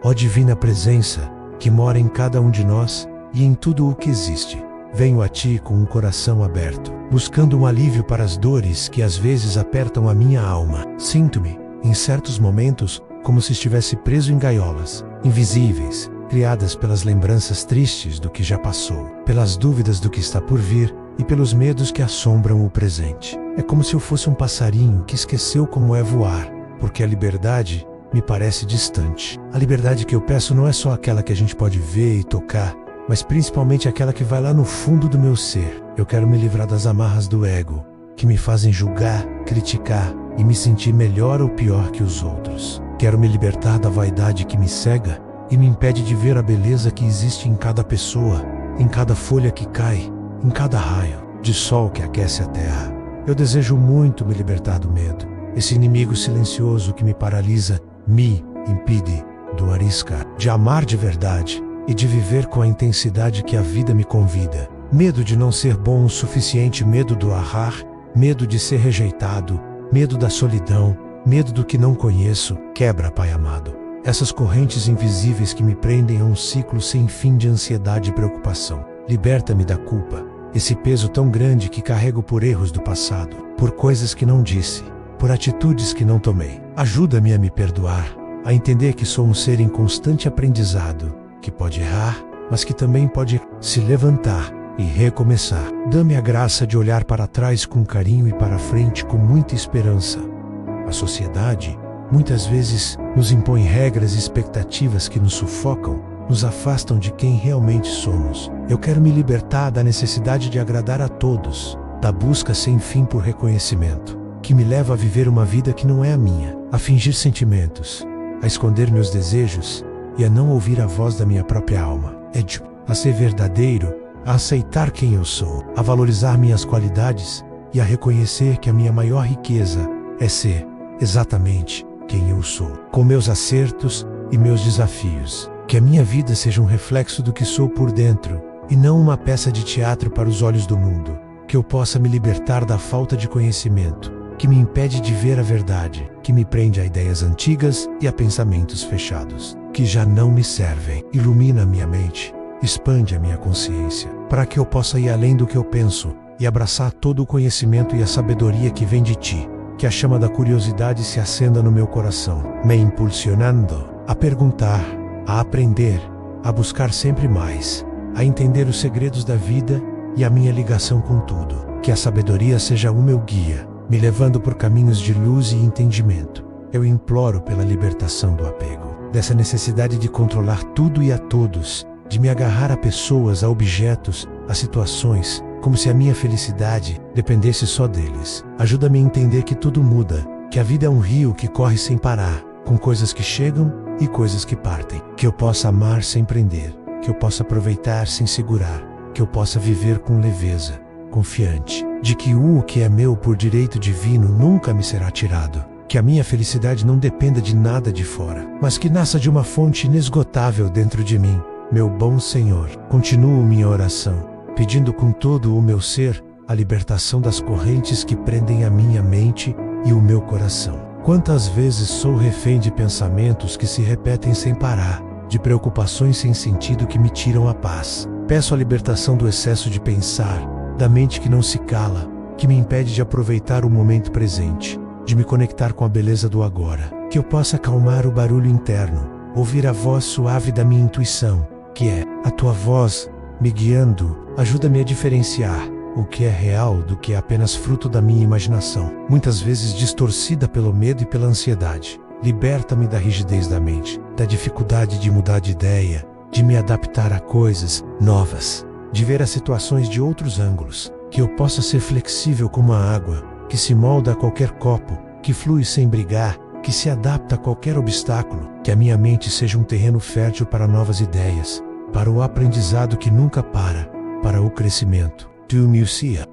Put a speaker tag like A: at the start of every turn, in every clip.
A: Ó divina presença, que mora em cada um de nós e em tudo o que existe, venho a Ti com um coração aberto, buscando um alívio para as dores que às vezes apertam a minha alma. Sinto-me, em certos momentos, como se estivesse preso em gaiolas, invisíveis, criadas pelas lembranças tristes do que já passou, pelas dúvidas do que está por vir e pelos medos que assombram o presente. É como se eu fosse um passarinho que esqueceu como é voar, porque a liberdade me parece distante. A liberdade que eu peço não é só aquela que a gente pode ver e tocar, mas principalmente aquela que vai lá no fundo do meu ser. Eu quero me livrar das amarras do ego, que me fazem julgar, criticar e me sentir melhor ou pior que os outros. Quero me libertar da vaidade que me cega e me impede de ver a beleza que existe em cada pessoa, em cada folha que cai, em cada raio de sol que aquece a terra. Eu desejo muito me libertar do medo, esse inimigo silencioso que me paralisa, me impede do arriscar, de amar de verdade e de viver com a intensidade que a vida me convida. Medo de não ser bom o suficiente, medo do errar, medo de ser rejeitado, medo da solidão, medo do que não conheço. Quebra, Pai amado, essas correntes invisíveis que me prendem a um ciclo sem fim de ansiedade e preocupação. Liberta-me da culpa, esse peso tão grande que carrego por erros do passado, por coisas que não disse, por atitudes que não tomei. Ajuda-me a me perdoar, a entender que sou um ser em constante aprendizado, que pode errar, mas que também pode se levantar e recomeçar. Dá-me a graça de olhar para trás com carinho e para frente com muita esperança. A sociedade, muitas vezes, nos impõe regras e expectativas que nos sufocam, nos afastam de quem realmente somos. Eu quero me libertar da necessidade de agradar a todos, da busca sem fim por reconhecimento, que me leva a viver uma vida que não é a minha, a fingir sentimentos, a esconder meus desejos e a não ouvir a voz da minha própria alma. A ser verdadeiro, a aceitar quem eu sou, a valorizar minhas qualidades e a reconhecer que a minha maior riqueza é ser exatamente quem eu sou, com meus acertos e meus desafios. Que a minha vida seja um reflexo do que sou por dentro e não uma peça de teatro para os olhos do mundo. Que eu possa me libertar da falta de conhecimento, que me impede de ver a verdade, que me prende a ideias antigas e a pensamentos fechados, que já não me servem. Ilumina a minha mente, expande a minha consciência, para que eu possa ir além do que eu penso e abraçar todo o conhecimento e a sabedoria que vem de Ti. Que a chama da curiosidade se acenda no meu coração, me impulsionando a perguntar, a aprender, a buscar sempre mais, a entender os segredos da vida e a minha ligação com tudo. Que a sabedoria seja o meu guia, me levando por caminhos de luz e entendimento. Eu imploro pela libertação do apego, dessa necessidade de controlar tudo e a todos, de me agarrar a pessoas, a objetos, a situações, como se a minha felicidade dependesse só deles. Ajuda-me a entender que tudo muda, que a vida é um rio que corre sem parar, com coisas que chegam e coisas que partem. Que eu possa amar sem prender, que eu possa aproveitar sem segurar, que eu possa viver com leveza, confiante, de que o que é meu por direito divino nunca me será tirado. Que a minha felicidade não dependa de nada de fora, mas que nasça de uma fonte inesgotável dentro de mim. Meu bom Senhor, continuo minha oração, pedindo com todo o meu ser a libertação das correntes que prendem a minha mente e o meu coração. Quantas vezes sou refém de pensamentos que se repetem sem parar, de preocupações sem sentido que me tiram a paz. Peço a libertação do excesso de pensar, da mente que não se cala, que me impede de aproveitar o momento presente, de me conectar com a beleza do agora. Que eu possa acalmar o barulho interno, ouvir a voz suave da minha intuição, que é a Tua voz, me guiando. Ajuda-me a diferenciar o que é real do que é apenas fruto da minha imaginação, muitas vezes distorcida pelo medo e pela ansiedade. Liberta-me da rigidez da mente, da dificuldade de mudar de ideia, de me adaptar a coisas novas, de ver as situações de outros ângulos. Que eu possa ser flexível como a água, que se molda a qualquer copo, que flui sem brigar, que se adapta a qualquer obstáculo. Que a minha mente seja um terreno fértil para novas ideias, para o aprendizado que nunca para o crescimento.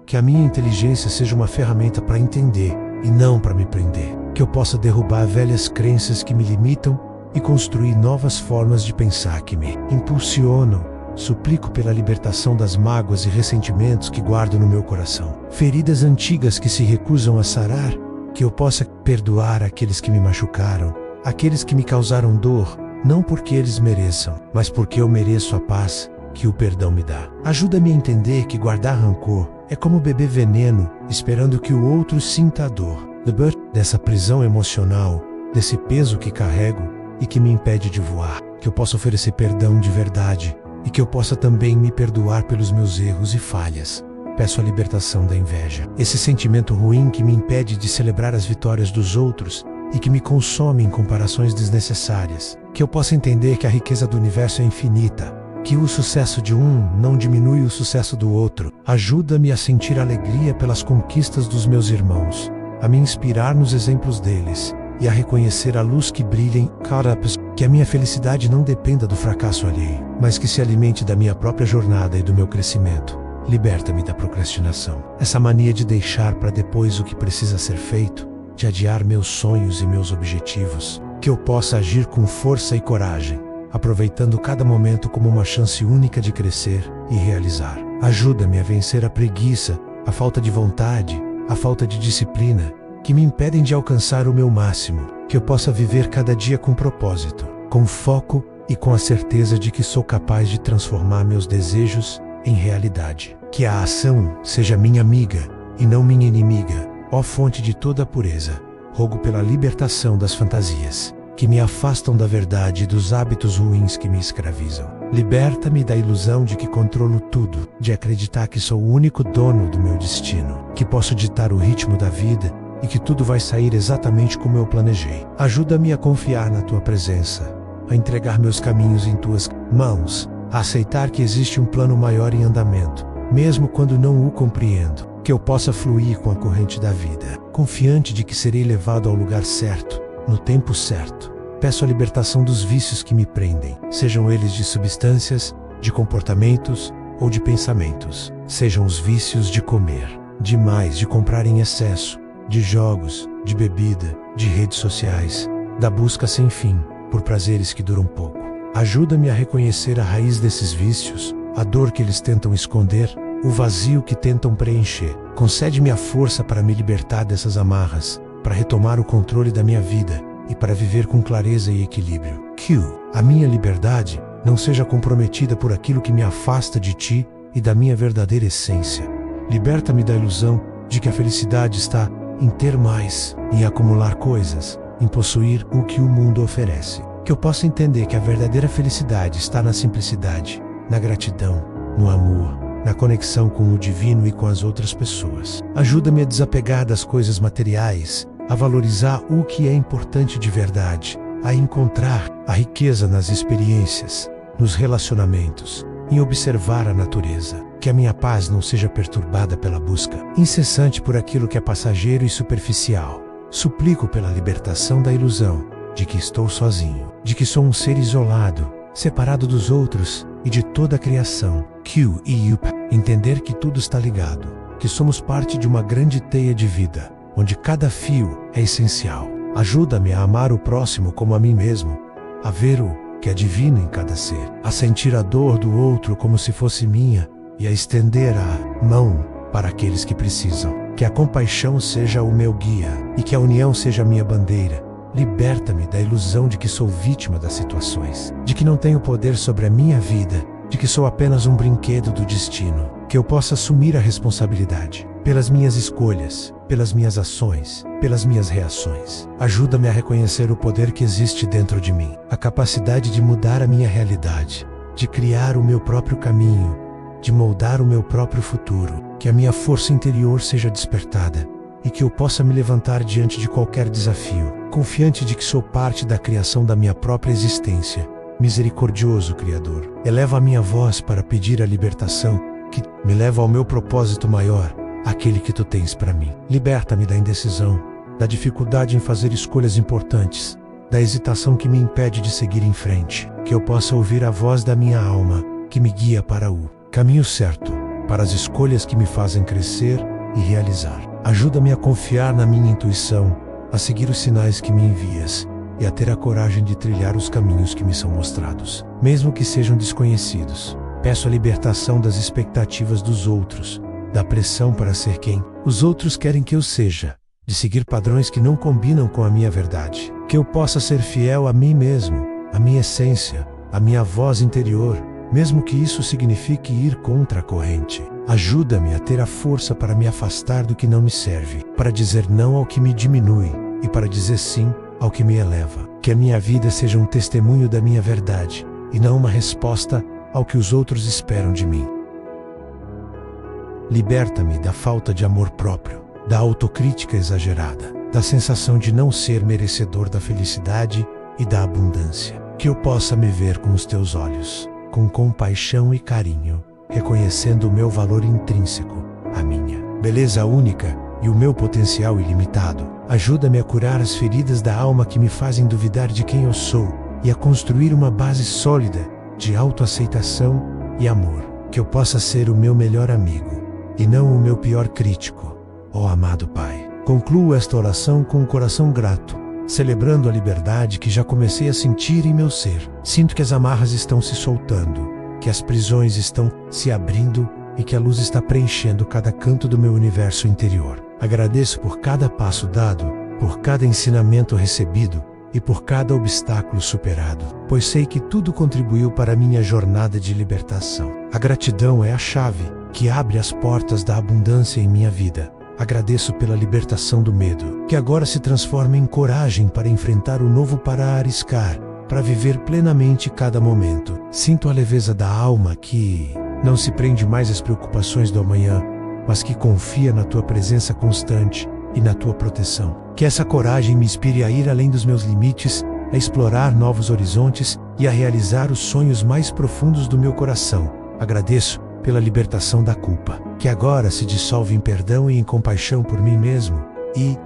A: Que a minha inteligência seja uma ferramenta para entender e não para me prender. Que eu possa derrubar velhas crenças que me limitam e construir novas formas de pensar que me impulsionam. Suplico pela libertação das mágoas e ressentimentos que guardo no meu coração, feridas antigas que se recusam a sarar. Que eu possa perdoar aqueles que me machucaram, aqueles que me causaram dor, não porque eles mereçam, mas porque eu mereço a paz que o perdão me dá. Ajuda-me a entender que guardar rancor é como beber veneno, esperando que o outro sinta a dor. Dessa prisão emocional, desse peso que carrego e que me impede de voar. Que eu possa oferecer perdão de verdade e que eu possa também me perdoar pelos meus erros e falhas. Peço a libertação da inveja, esse sentimento ruim que me impede de celebrar as vitórias dos outros e que me consome em comparações desnecessárias. Que eu possa entender que a riqueza do universo é infinita, que o sucesso de um não diminui o sucesso do outro. Ajuda-me a sentir alegria pelas conquistas dos meus irmãos, a me inspirar nos exemplos deles e a reconhecer a luz que brilha em cada pessoa. Que a minha felicidade não dependa do fracasso alheio, mas que se alimente da minha própria jornada e do meu crescimento. Liberta-me da procrastinação, essa mania de deixar para depois o que precisa ser feito, de adiar meus sonhos e meus objetivos. Que eu possa agir com força e coragem, aproveitando cada momento como uma chance única de crescer e realizar. Ajuda-me a vencer a preguiça, a falta de vontade, a falta de disciplina, que me impedem de alcançar o meu máximo. Que eu possa viver cada dia com propósito, com foco e com a certeza de que sou capaz de transformar meus desejos em realidade. Que a ação seja minha amiga e não minha inimiga, ó fonte de toda a pureza. Rogo pela libertação das fantasias, que me afastam da verdade e dos hábitos ruins que me escravizam. Liberta-me da ilusão de que controlo tudo, de acreditar que sou o único dono do meu destino, que posso ditar o ritmo da vida e que tudo vai sair exatamente como eu planejei. Ajuda-me a confiar na tua presença, a entregar meus caminhos em tuas mãos, a aceitar que existe um plano maior em andamento, mesmo quando não o compreendo. Que eu possa fluir com a corrente da vida, confiante de que serei levado ao lugar certo, no tempo certo. Peço a libertação dos vícios que me prendem, sejam eles de substâncias, de comportamentos ou de pensamentos. Sejam os vícios de comer demais, de comprar em excesso, de jogos, de bebida, de redes sociais, da busca sem fim por prazeres que duram pouco. Ajuda-me a reconhecer a raiz desses vícios, a dor que eles tentam esconder, o vazio que tentam preencher. Concede-me a força para me libertar dessas amarras, para retomar o controle da minha vida e para viver com clareza e equilíbrio. Que a minha liberdade não seja comprometida por aquilo que me afasta de ti e da minha verdadeira essência. Liberta-me da ilusão de que a felicidade está em ter mais, em acumular coisas, em possuir o que o mundo oferece. Que eu possa entender que a verdadeira felicidade está na simplicidade, na gratidão, no amor, na conexão com o divino e com as outras pessoas. Ajuda-me a desapegar das coisas materiais, a valorizar o que é importante de verdade, a encontrar a riqueza nas experiências, nos relacionamentos, em observar a natureza. Que a minha paz não seja perturbada pela busca incessante por aquilo que é passageiro e superficial. Suplico pela libertação da ilusão de que estou sozinho, de que sou um ser isolado, separado dos outros e de toda a criação. Entender que tudo está ligado, que somos parte de uma grande teia de vida, onde cada fio é essencial. Ajuda-me a amar o próximo como a mim mesmo, a ver o que é divino em cada ser, a sentir a dor do outro como se fosse minha e a estender a mão para aqueles que precisam. Que a compaixão seja o meu guia e que a união seja a minha bandeira. Liberta-me da ilusão de que sou vítima das situações, de que não tenho poder sobre a minha vida, de que sou apenas um brinquedo do destino. Que eu possa assumir a responsabilidade pelas minhas escolhas, pelas minhas ações, pelas minhas reações. Ajuda-me a reconhecer o poder que existe dentro de mim, a capacidade de mudar a minha realidade, de criar o meu próprio caminho, de moldar o meu próprio futuro. Que a minha força interior seja despertada e que eu possa me levantar diante de qualquer desafio, confiante de que sou parte da criação da minha própria existência. Misericordioso Criador, eleva a minha voz para pedir a libertação que me leva ao meu propósito maior, aquele que tu tens para mim. Liberta-me da indecisão, da dificuldade em fazer escolhas importantes, da hesitação que me impede de seguir em frente. Que eu possa ouvir a voz da minha alma, que me guia para o caminho certo, para as escolhas que me fazem crescer e realizar. Ajuda-me a confiar na minha intuição, a seguir os sinais que me envias e a ter a coragem de trilhar os caminhos que me são mostrados, mesmo que sejam desconhecidos. Peço a libertação das expectativas dos outros, da pressão para ser quem os outros querem que eu seja, de seguir padrões que não combinam com a minha verdade. Que eu possa ser fiel a mim mesmo, a minha essência, a minha voz interior, mesmo que isso signifique ir contra a corrente. Ajuda-me a ter a força para me afastar do que não me serve, para dizer não ao que me diminui e para dizer sim ao que me eleva. Que a minha vida seja um testemunho da minha verdade e não uma resposta ao que os outros esperam de mim. Liberta-me da falta de amor próprio, da autocrítica exagerada, da sensação de não ser merecedor da felicidade e da abundância. Que eu possa me ver com os teus olhos, com compaixão e carinho, reconhecendo o meu valor intrínseco, a minha beleza única e o meu potencial ilimitado. Ajuda-me a curar as feridas da alma que me fazem duvidar de quem eu sou e a construir uma base sólida de autoaceitação e amor. Que eu possa ser o meu melhor amigo e não o meu pior crítico, ó amado Pai. Concluo esta oração com um coração grato, celebrando a liberdade que já comecei a sentir em meu ser. Sinto que as amarras estão se soltando, que as prisões estão se abrindo e que a luz está preenchendo cada canto do meu universo interior. Agradeço por cada passo dado, por cada ensinamento recebido e por cada obstáculo superado, pois sei que tudo contribuiu para a minha jornada de libertação. A gratidão é a chave que abre as portas da abundância em minha vida. Agradeço pela libertação do medo, que agora se transforma em coragem para enfrentar o novo, para arriscar, para viver plenamente cada momento. Sinto a leveza da alma que não se prende mais às preocupações do amanhã, mas que confia na tua presença constante e na tua proteção. Que essa coragem me inspire a ir além dos meus limites, a explorar novos horizontes e a realizar os sonhos mais profundos do meu coração. Agradeço pela libertação da culpa, que agora se dissolve em perdão e em compaixão por mim mesmo. E,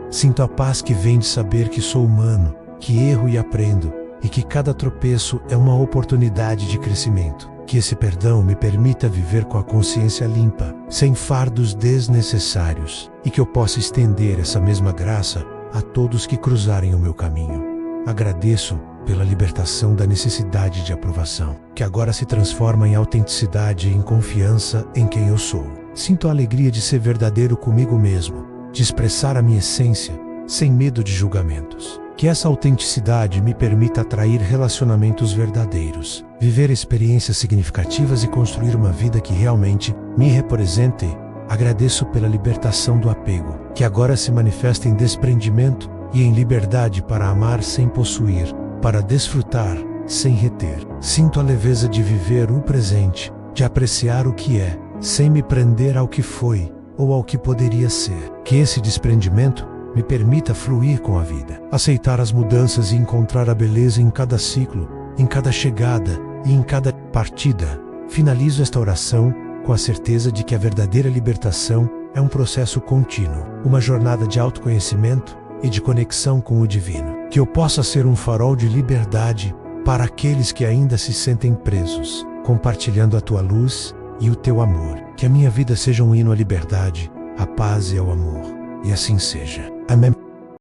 A: sinto a paz que vem de saber que sou humano, que erro e aprendo, e que cada tropeço é uma oportunidade de crescimento. Que esse perdão me permita viver com a consciência limpa, sem fardos desnecessários, e que eu possa estender essa mesma graça a todos que cruzarem o meu caminho. Agradeço pela libertação da necessidade de aprovação, que agora se transforma em autenticidade e em confiança em quem eu sou. Sinto a alegria de ser verdadeiro comigo mesmo, de expressar a minha essência, sem medo de julgamentos. Que essa autenticidade me permita atrair relacionamentos verdadeiros, viver experiências significativas e construir uma vida que realmente me represente. Agradeço pela libertação do apego, que agora se manifesta em desprendimento e em liberdade para amar sem possuir, para desfrutar sem reter. Sinto a leveza de viver o presente, de apreciar o que é, sem me prender ao que foi ou ao que poderia ser. Que esse desprendimento me permita fluir com a vida, aceitar as mudanças e encontrar a beleza em cada ciclo, em cada chegada e em cada partida. Finalizo esta oração com a certeza de que a verdadeira libertação é um processo contínuo, uma jornada de autoconhecimento e de conexão com o divino. Que eu possa ser um farol de liberdade para aqueles que ainda se sentem presos, compartilhando a tua luz e o teu amor. Que a minha vida seja um hino à liberdade, à paz e ao amor. E assim seja. Amém.